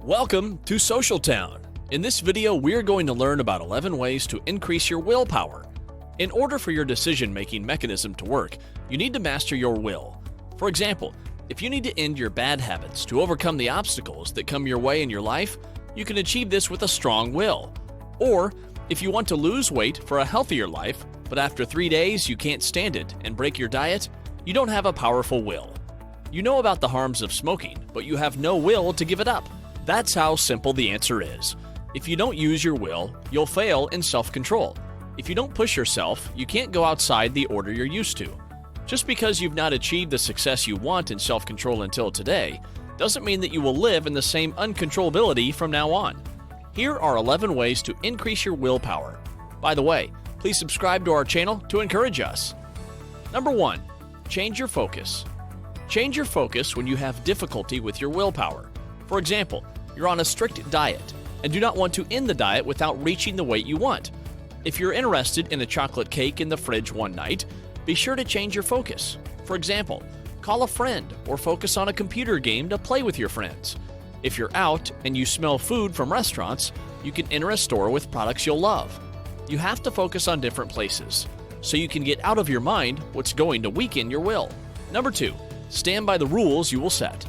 Welcome to Social Town. In this video, we're going to learn about 11 ways to increase your willpower. In order for your decision-making mechanism to work, you need to master your will. For example, if you need to end your bad habits to overcome the obstacles that come your way in your life, you can achieve this with a strong will. Or, if you want to lose weight for a healthier life, but after 3 days you can't stand it and break your diet, you don't have a powerful will. You know about the harms of smoking, but you have no will to give it up. That's how simple the answer is. If you don't use your will, you'll fail in self-control. If you don't push yourself, you can't go outside the order you're used to. Just because you've not achieved the success you want in self-control until today, doesn't mean that you will live in the same uncontrollability from now on. Here are 11 ways to increase your willpower. By the way, please subscribe to our channel to encourage us. Number 1. Change your focus. Change your focus when you have difficulty with your willpower. For example, you're on a strict diet and do not want to end the diet without reaching the weight you want. If you're interested in a chocolate cake in the fridge one night, be sure to change your focus. For example, call a friend or focus on a computer game to play with your friends. If you're out and you smell food from restaurants, you can enter a store with products you'll love. You have to focus on different places so you can get out of your mind what's going to weaken your will. Number 2, stand by the rules you will set.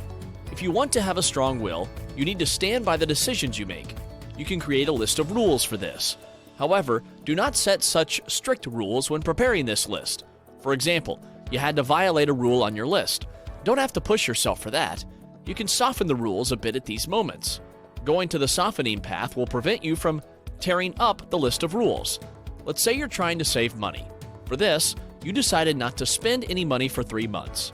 If you want to have a strong will, you need to stand by the decisions you make. You can create a list of rules for this. However, do not set such strict rules when preparing this list. For example, you had to violate a rule on your list. Don't have to push yourself for that. You can soften the rules a bit at these moments. Going to the softening path will prevent you from tearing up the list of rules. Let's say you're trying to save money. For this, you decided not to spend any money for 3 months.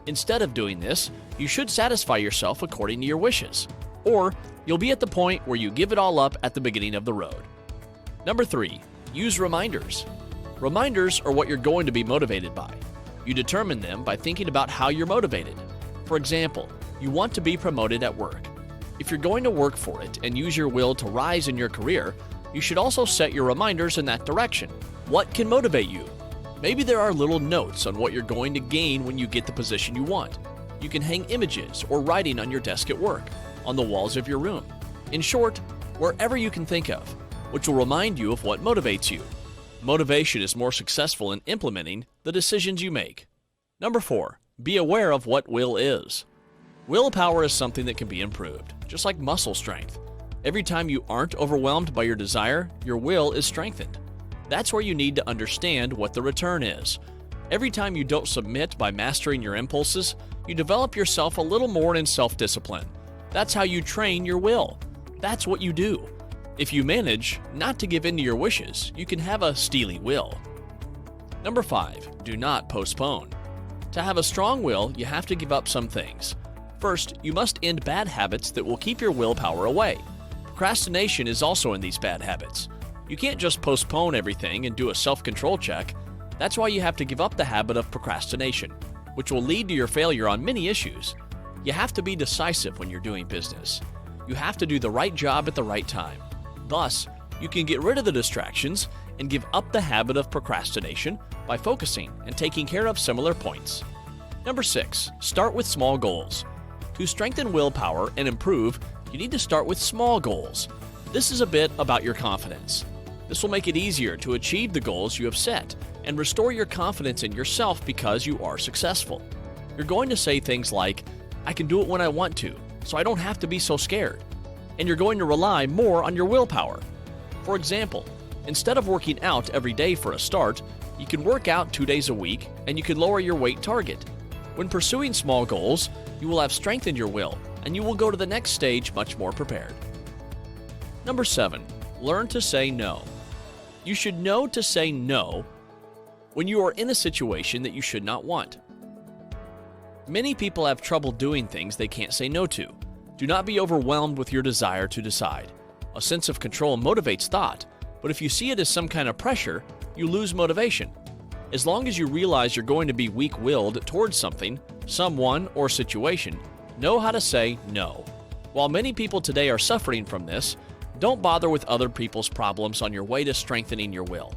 Instead of doing this, you should satisfy yourself according to your wishes. Or, you'll be at the point where you give it all up at the beginning of the road. Number 3, use reminders. Reminders are what you're going to be motivated by. You determine them by thinking about how you're motivated. For example, you want to be promoted at work. If you're going to work for it and use your will to rise in your career, you should also set your reminders in that direction. What can motivate you? Maybe there are little notes on what you're going to gain when you get the position you want. You can hang images or writing on your desk at work, on the walls of your room. In short, wherever you can think of, which will remind you of what motivates you. Motivation is more successful in implementing the decisions you make. Number 4, be aware of what will is. Willpower is something that can be improved, just like muscle strength. Every time you aren't overwhelmed by your desire, your will is strengthened. That's where you need to understand what the return is. Every time you don't submit by mastering your impulses, you develop yourself a little more in self-discipline. That's how you train your will. That's what you do. If you manage not to give in to your wishes, you can have a steely will. Number 5, do not postpone. To have a strong will, you have to give up some things. First, you must end bad habits that will keep your willpower away. Procrastination is also in these bad habits. You can't just postpone everything and do a self-control check. That's why you have to give up the habit of procrastination, which will lead to your failure on many issues. You have to be decisive when you're doing business. You have to do the right job at the right time. Thus, you can get rid of the distractions and give up the habit of procrastination by focusing and taking care of similar points. Number 6, start with small goals. To strengthen willpower and improve, you need to start with small goals. This is a bit about your confidence. This will make it easier to achieve the goals you have set and restore your confidence in yourself because you are successful. You're going to say things like, I can do it when I want to, so I don't have to be so scared. And you're going to rely more on your willpower. For example, instead of working out every day for a start, you can work out 2 days a week and you can lower your weight target. When pursuing small goals, you will have strengthened your will and you will go to the next stage much more prepared. Number 7, learn to say no. You should know to say no when you are in a situation that you should not want. Many people have trouble doing things they can't say no to. Do not be overwhelmed with your desire to decide. A sense of control motivates thought, but if you see it as some kind of pressure, you lose motivation. As long as you realize you're going to be weak-willed towards something, someone, or situation, know how to say no. While many people today are suffering from this, don't bother with other people's problems on your way to strengthening your will.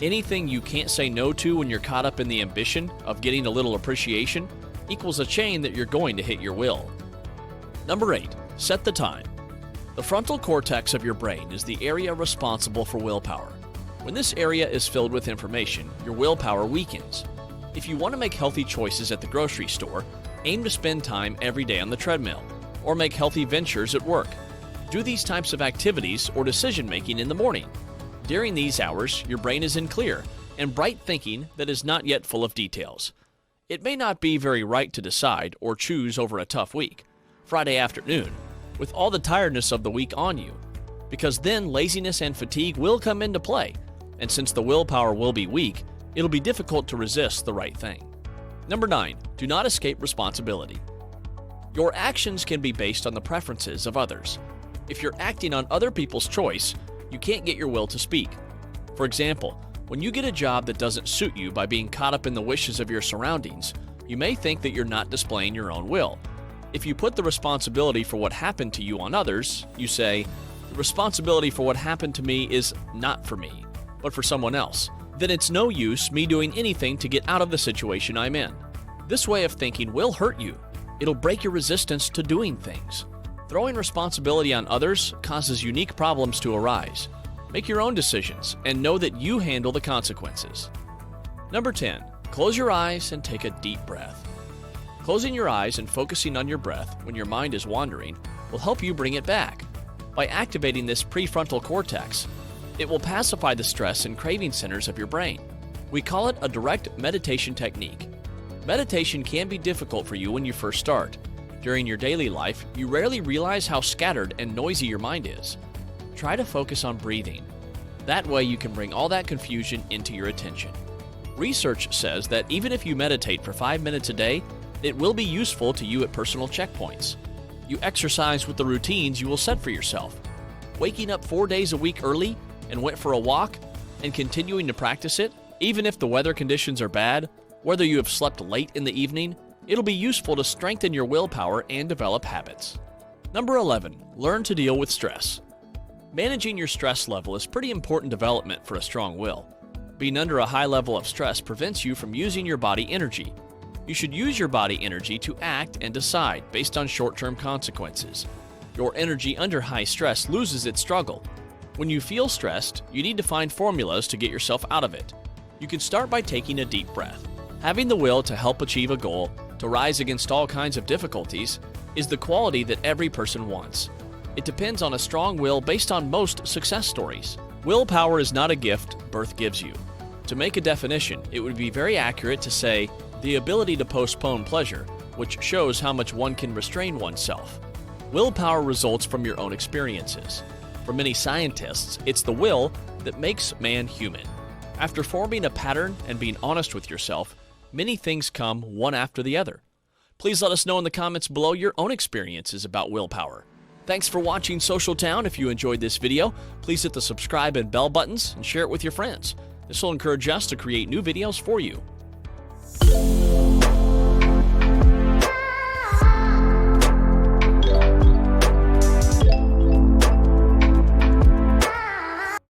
Anything you can't say no to when you're caught up in the ambition of getting a little appreciation equals a chain that you're going to hit your will. Number 8, set the time. The frontal cortex of your brain is the area responsible for willpower. When this area is filled with information, your willpower weakens. If you want to make healthy choices at the grocery store, aim to spend time every day on the treadmill, or make healthy ventures at work. Do these types of activities or decision-making in the morning. During these hours, your brain is in clear and bright thinking that is not yet full of details. It may not be very right to decide or choose over a tough week, Friday afternoon, with all the tiredness of the week on you, because then laziness and fatigue will come into play, and since the willpower will be weak, it'll be difficult to resist the right thing. Number 9, do not escape responsibility. Your actions can be based on the preferences of others. If you're acting on other people's choice, you can't get your will to speak. For example, when you get a job that doesn't suit you by being caught up in the wishes of your surroundings, you may think that you're not displaying your own will. If you put the responsibility for what happened to you on others, you say, "The responsibility for what happened to me is not for me, but for someone else," then it's no use me doing anything to get out of the situation I'm in. This way of thinking will hurt you. It'll break your resistance to doing things. Throwing responsibility on others causes unique problems to arise. Make your own decisions and know that you handle the consequences. Number 10, close your eyes and take a deep breath. Closing your eyes and focusing on your breath when your mind is wandering will help you bring it back. By activating this prefrontal cortex, it will pacify the stress and craving centers of your brain. We call it a direct meditation technique. Meditation can be difficult for you when you first start. During your daily life, you rarely realize how scattered and noisy your mind is. Try to focus on breathing. That way you can bring all that confusion into your attention. Research says that even if you meditate for 5 minutes a day, it will be useful to you at personal checkpoints. You exercise with the routines you will set for yourself. Waking up 4 days a week early and went for a walk and continuing to practice it, even if the weather conditions are bad, whether you have slept late in the evening, it'll be useful to strengthen your willpower and develop habits. Number 11, learn to deal with stress. Managing your stress level is pretty important development for a strong will. Being under a high level of stress prevents you from using your body energy. You should use your body energy to act and decide based on short-term consequences. Your energy under high stress loses its struggle. When you feel stressed, you need to find formulas to get yourself out of it. You can start by taking a deep breath. Having the will to help achieve a goal, to rise against all kinds of difficulties, is the quality that every person wants. It depends on a strong will based on most success stories. Willpower is not a gift birth gives you. To make a definition, it would be very accurate to say, the ability to postpone pleasure, which shows how much one can restrain oneself. Willpower results from your own experiences. For many scientists, it's the will that makes man human. After forming a pattern and being honest with yourself, many things come one after the other. Please let us know in the comments below your own experiences about willpower. Thanks for watching Social Town. If you enjoyed this video, please hit the subscribe and bell buttons and share it with your friends. This will encourage us to create new videos for you.